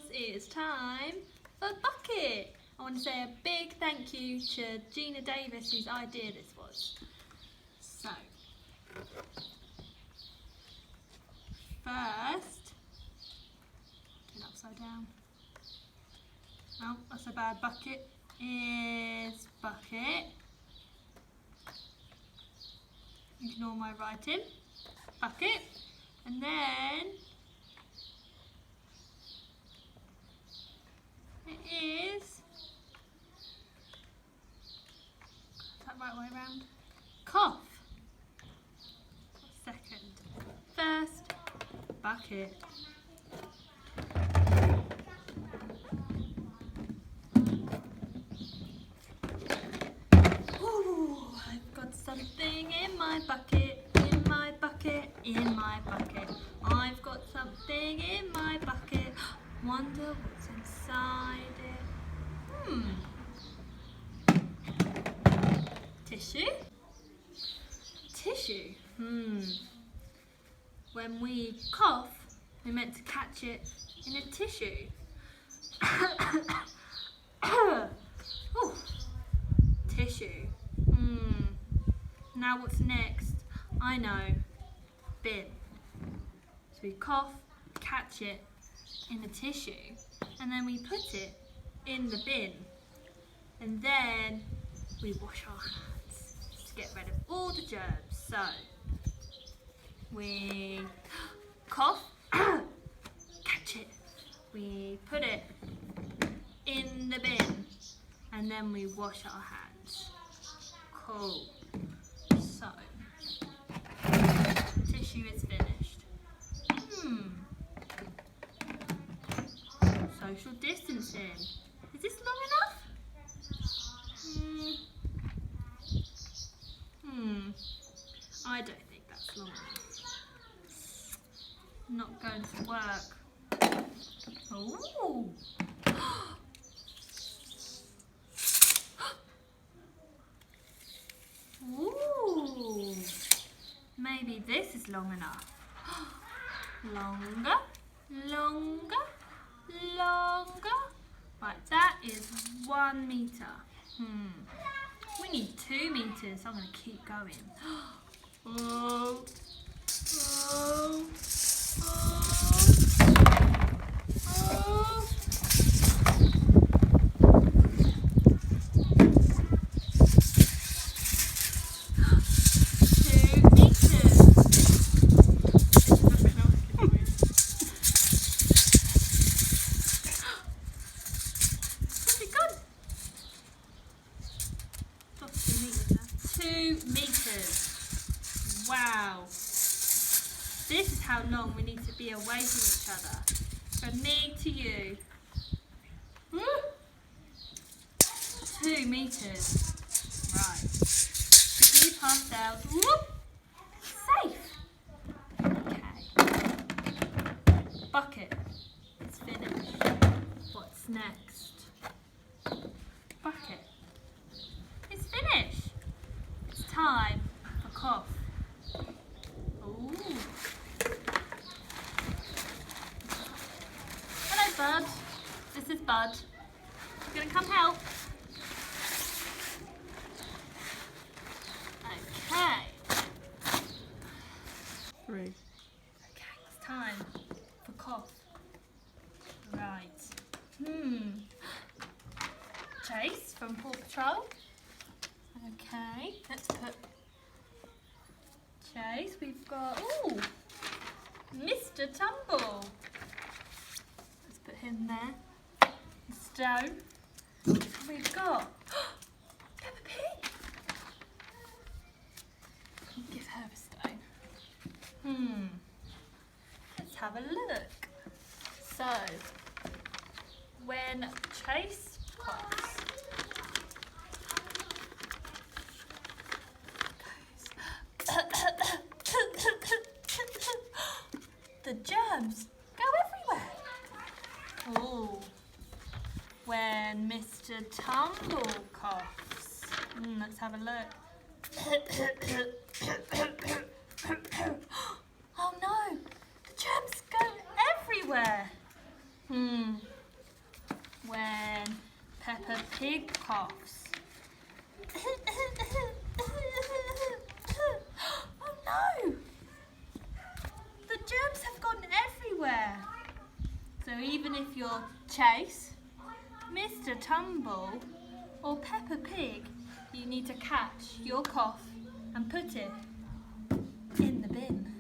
pals, it is time for Bucket. I want to say a big thank you to Gina Davis, whose idea this was. So, first, turn it upside down. Oh, that's a bad bucket. Is bucket. Ignore my writing. Bucket. And then it is, is that right way around? Cough. Second. First, bucket. Ooh, I've got something in my bucket, in my bucket, in my bucket. I've got something in my bucket. Wonder what's inside it. Tissue? Tissue? When we cough, we're meant to catch it in a tissue. Ooh. Tissue. Now what's next? I know. Bin. So we cough, catch it in a tissue, and then we put it in the bin. And then we wash our hands to get rid of all the germs. So we cough, catch it, we put it in the bin, and then we wash our hands. Cool. So, tissue is finished. Social distancing. Is this long enough? I don't think that's long enough. Not going to work. Ooh. Ooh. Maybe this is long enough. Longer, longer, longer. Right, that is 1 meter. We need 2 meters. I'm going to keep going. Oh, oh, oh, oh. 2 meters. Where's it gone? Got 2 meters now. 2 meters. Wow. This is how long we need to be away from each other. From me to you. 2 meters. Right. Keep ourselves safe. Okay. Bucket. It's finished. What's next? Bucket. It's finished. It's time for cough. Ooh. Hello, Bud. This is Bud. You gonna come help? Okay. 3. Okay, it's time for cough. Right. Chase from Paw Patrol. Okay, let's put Chase. We've got, Mr. Tumble. Let's put him there. Stone. We've got Peppa Pig. Give her a stone. Let's have a look. So, when Chase coughs, the germs go everywhere. Oh, when Mr. Tumble coughs, let's have a look. Oh no, the germs go everywhere. Pig coughs. Oh no! The germs have gone everywhere. So even if you're Chase, Mr. Tumble, or Peppa Pig, you need to catch your cough and put it in the bin.